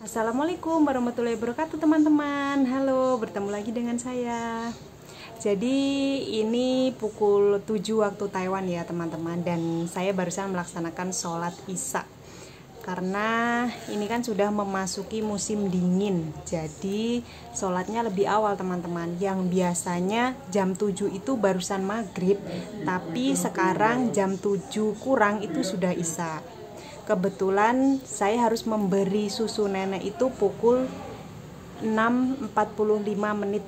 Assalamualaikum warahmatullahi wabarakatuh teman-teman. Halo, bertemu lagi dengan saya. Jadi ini pukul 7 waktu Taiwan ya teman-teman. Dan saya barusan melaksanakan sholat isya. Karena ini kan sudah memasuki musim dingin. Jadi sholatnya lebih awal teman-teman. Yang biasanya jam 7 itu barusan maghrib. Tapi sekarang jam 7 kurang itu sudah isya. Kebetulan saya harus memberi susu nenek itu pukul 6.45 menit.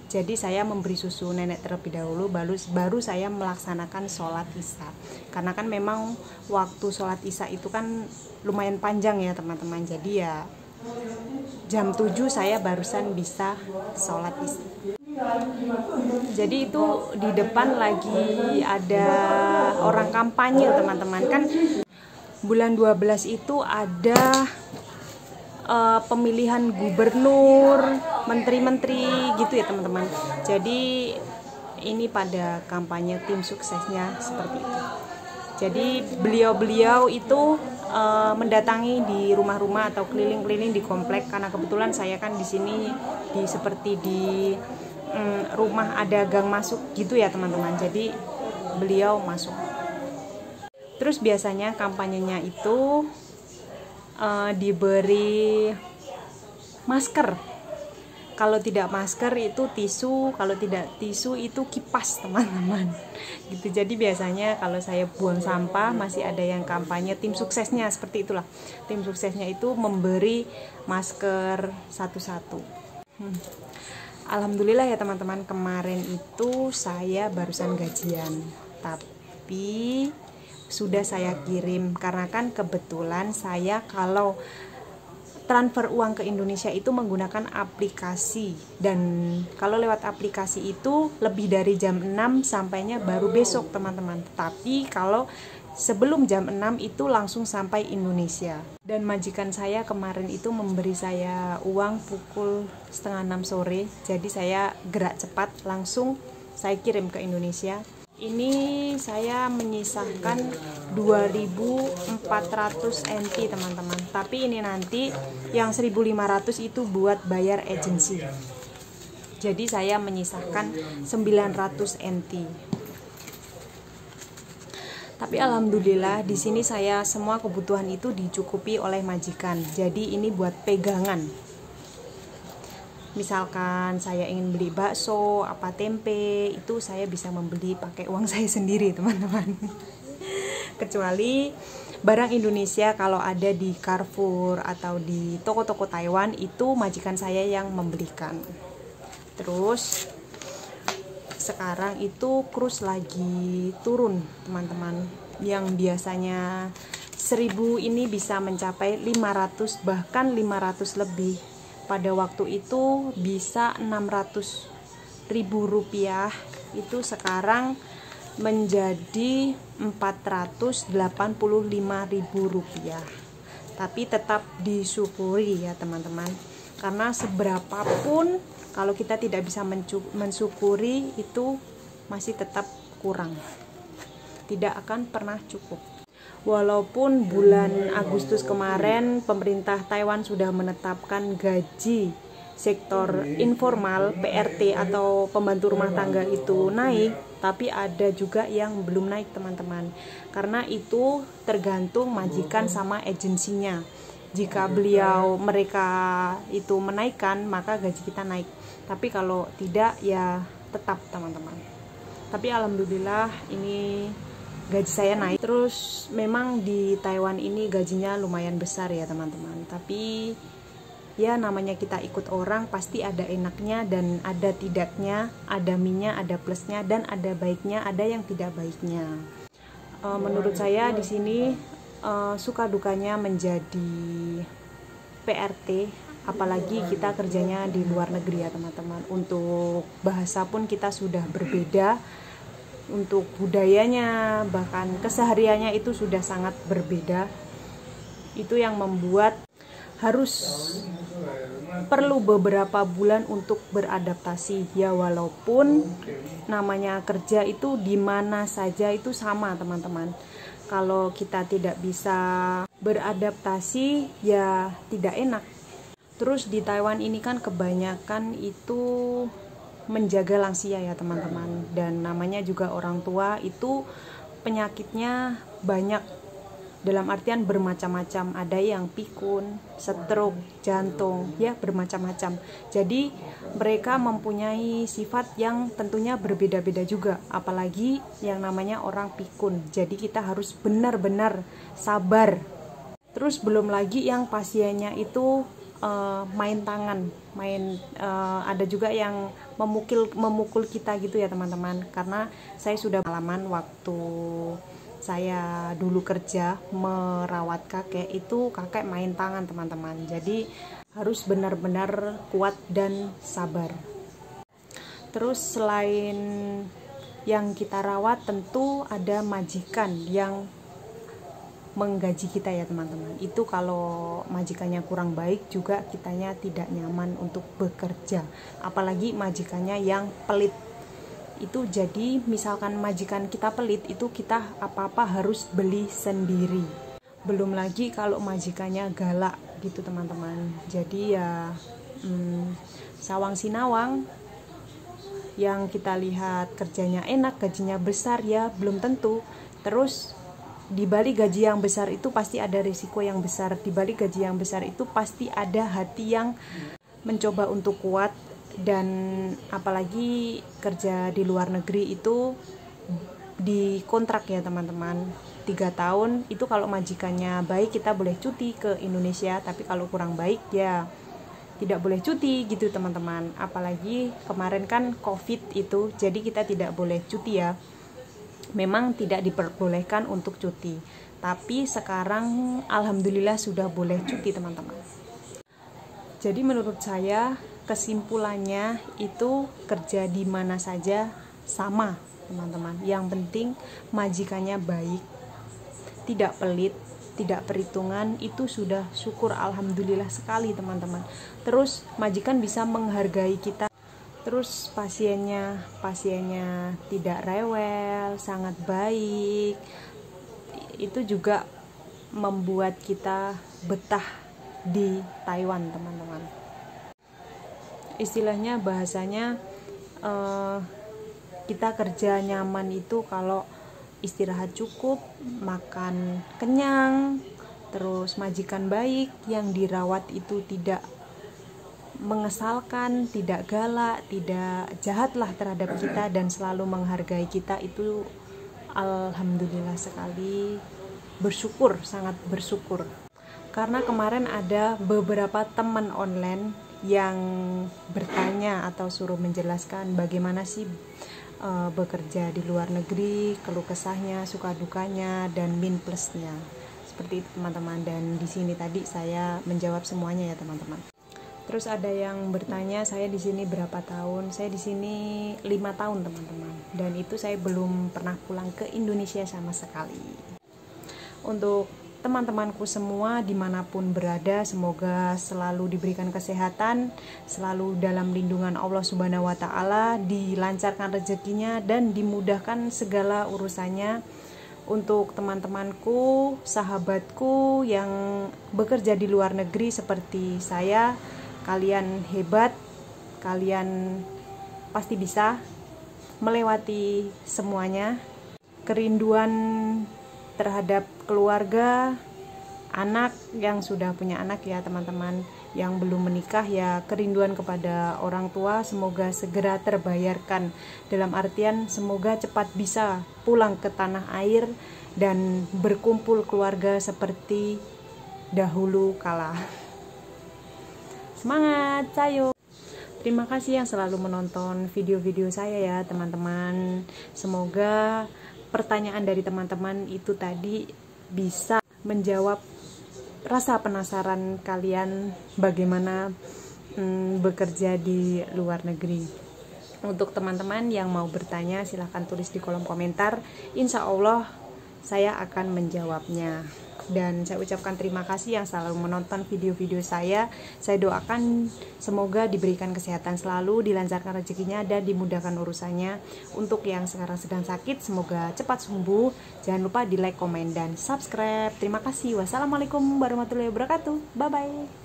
Jadi saya memberi susu nenek terlebih dahulu, baru saya melaksanakan sholat isya. Karena kan memang waktu sholat isya itu kan lumayan panjang ya teman-teman. Jadi ya jam 7 saya barusan bisa sholat isya. Jadi itu di depan lagi ada orang kampanye teman-teman. Kan bulan 12 itu ada pemilihan gubernur, menteri-menteri gitu ya teman-teman. Jadi ini pada kampanye tim suksesnya seperti itu. Jadi beliau-beliau itu mendatangi di rumah-rumah atau keliling-keliling di komplek, karena kebetulan saya kan di sini seperti di rumah ada gang masuk gitu ya teman-teman. Jadi beliau masuk. Terus biasanya kampanyenya itu diberi masker. Kalau tidak masker itu tisu, kalau tidak tisu itu kipas teman-teman. Gitu. Jadi biasanya kalau saya buang sampah masih ada yang kampanye tim suksesnya, seperti itulah. Tim suksesnya itu memberi masker satu-satu. Alhamdulillah ya teman-teman, kemarin itu saya barusan gajian. Tapi sudah saya kirim, karena kan kebetulan saya kalau transfer uang ke Indonesia itu menggunakan aplikasi, dan kalau lewat aplikasi itu lebih dari jam 6 sampainya baru besok teman-teman. Tapi kalau sebelum jam 6 itu langsung sampai Indonesia. Dan majikan saya kemarin itu memberi saya uang pukul 5:30 sore, jadi saya gerak cepat langsung saya kirim ke Indonesia. Ini saya menyisakan 2.400 NT teman-teman. Tapi ini nanti yang 1.500 itu buat bayar agensi. Jadi saya menyisakan 900 NT. Tapi alhamdulillah di sini saya semua kebutuhan itu dicukupi oleh majikan. Jadi ini buat pegangan. Misalkan saya ingin beli bakso, apa tempe, itu saya bisa membeli pakai uang saya sendiri teman-teman. Kecuali barang Indonesia kalau ada di Carrefour atau di toko-toko Taiwan itu majikan saya yang membelikan. Terus sekarang itu kurs lagi turun teman-teman. Yang biasanya 1.000 ini bisa mencapai 500, bahkan 500 lebih. Pada waktu itu bisa 600.000 rupiah, itu sekarang menjadi 485.000 rupiah. Tapi tetap disyukuri ya teman-teman, karena seberapapun kalau kita tidak bisa mensyukuri itu masih tetap kurang, tidak akan pernah cukup. Walaupun bulan Agustus kemarin pemerintah Taiwan sudah menetapkan gaji sektor informal PRT atau pembantu rumah tangga itu naik, tapi ada juga yang belum naik teman-teman. Karena itu tergantung majikan sama agensinya. Jika mereka itu menaikkan, maka gaji kita naik. Tapi kalau tidak ya tetap teman-teman. Tapi alhamdulillah ini gaji saya naik. Terus memang di Taiwan ini gajinya lumayan besar ya teman-teman. Tapi ya namanya kita ikut orang, pasti ada enaknya dan ada tidaknya, ada minusnya, ada plusnya, dan ada baiknya, ada yang tidak baiknya. Menurut saya di sini suka dukanya menjadi PRT, apalagi kita kerjanya di luar negeri ya teman-teman. Untuk bahasa pun kita sudah berbeda. Untuk budayanya, bahkan kesehariannya itu sudah sangat berbeda. Itu yang membuat harus perlu beberapa bulan untuk beradaptasi. Ya walaupun namanya kerja itu di mana saja itu sama teman-teman. Kalau kita tidak bisa beradaptasi ya tidak enak. Terus di Taiwan ini kan kebanyakan itu menjaga lansia ya teman-teman, dan namanya juga orang tua itu penyakitnya banyak, dalam artian bermacam-macam, ada yang pikun, stroke, jantung, ya bermacam-macam. Jadi mereka mempunyai sifat yang tentunya berbeda-beda juga, apalagi yang namanya orang pikun. Jadi kita harus benar-benar sabar. Terus belum lagi yang pasiennya itu main tangan, ada juga yang memukul kita gitu ya teman-teman. Karena saya sudah pengalaman waktu saya dulu kerja merawat kakek, itu kakek main tangan teman-teman. Jadi harus benar-benar kuat dan sabar. Terus selain yang kita rawat, tentu ada majikan yang menggaji kita ya teman-teman. Itu kalau majikannya kurang baik juga kitanya tidak nyaman untuk bekerja, apalagi majikannya yang pelit. Itu jadi misalkan majikan kita pelit, itu kita apa-apa harus beli sendiri. Belum lagi kalau majikannya galak gitu teman-teman. Jadi ya sawang sinawang, yang kita lihat kerjanya enak, gajinya besar, ya belum tentu. Terus di balik gaji yang besar itu pasti ada risiko yang besar. Di balik gaji yang besar itu pasti ada hati yang mencoba untuk kuat. Dan apalagi kerja di luar negeri itu di kontrak ya teman-teman, 3 tahun. Itu kalau majikannya baik kita boleh cuti ke Indonesia, tapi kalau kurang baik ya tidak boleh cuti gitu teman-teman. Apalagi kemarin kan COVID itu, jadi kita tidak boleh cuti ya. Memang tidak diperbolehkan untuk cuti, tapi sekarang alhamdulillah sudah boleh cuti teman-teman. Jadi menurut saya kesimpulannya itu kerja di mana saja sama teman-teman. Yang penting majikannya baik, tidak pelit, tidak perhitungan, itu sudah syukur alhamdulillah sekali teman-teman. Terus majikan bisa menghargai kita. Terus pasiennya tidak rewel, sangat baik. Itu juga membuat kita betah di Taiwan teman-teman. Istilahnya bahasanya kita kerja nyaman itu kalau istirahat cukup, makan kenyang, terus majikan baik, yang dirawat itu tidak mengesalkan, tidak galak, tidak jahat lah terhadap kita, dan selalu menghargai kita. Itu alhamdulillah sekali, bersyukur, sangat bersyukur. Karena kemarin ada beberapa teman online yang bertanya atau suruh menjelaskan bagaimana sih bekerja di luar negeri, keluh kesahnya, suka dukanya, dan min plusnya. Seperti itu teman-teman, dan di sini tadi saya menjawab semuanya ya teman-teman. Terus ada yang bertanya, saya di sini berapa tahun? Saya di sini 5 tahun teman-teman, dan itu saya belum pernah pulang ke Indonesia sama sekali. Untuk teman-temanku semua dimanapun berada, semoga selalu diberikan kesehatan, selalu dalam lindungan Allah Subhanahu wa Ta'ala, dilancarkan rezekinya dan dimudahkan segala urusannya. Untuk teman-temanku, sahabatku yang bekerja di luar negeri seperti saya, kalian hebat, kalian pasti bisa melewati semuanya. Kerinduan terhadap keluarga, anak yang sudah punya anak ya teman-teman, yang belum menikah ya kerinduan kepada orang tua semoga segera terbayarkan. Dalam artian semoga cepat bisa pulang ke tanah air dan berkumpul keluarga seperti dahulu kala. Semangat, sayo. Terima kasih yang selalu menonton video-video saya ya teman-teman. Semoga pertanyaan dari teman-teman itu tadi bisa menjawab rasa penasaran kalian bagaimana bekerja di luar negeri. Untuk teman-teman yang mau bertanya silahkan tulis di kolom komentar. Insya Allah saya akan menjawabnya. Dan saya ucapkan terima kasih yang selalu menonton video-video saya. Saya doakan semoga diberikan kesehatan selalu, dilancarkan rezekinya, dan dimudahkan urusannya. Untuk yang sekarang sedang sakit, semoga cepat sembuh. Jangan lupa di like, komen, dan subscribe. Terima kasih. Wassalamualaikum warahmatullahi wabarakatuh. Bye-bye.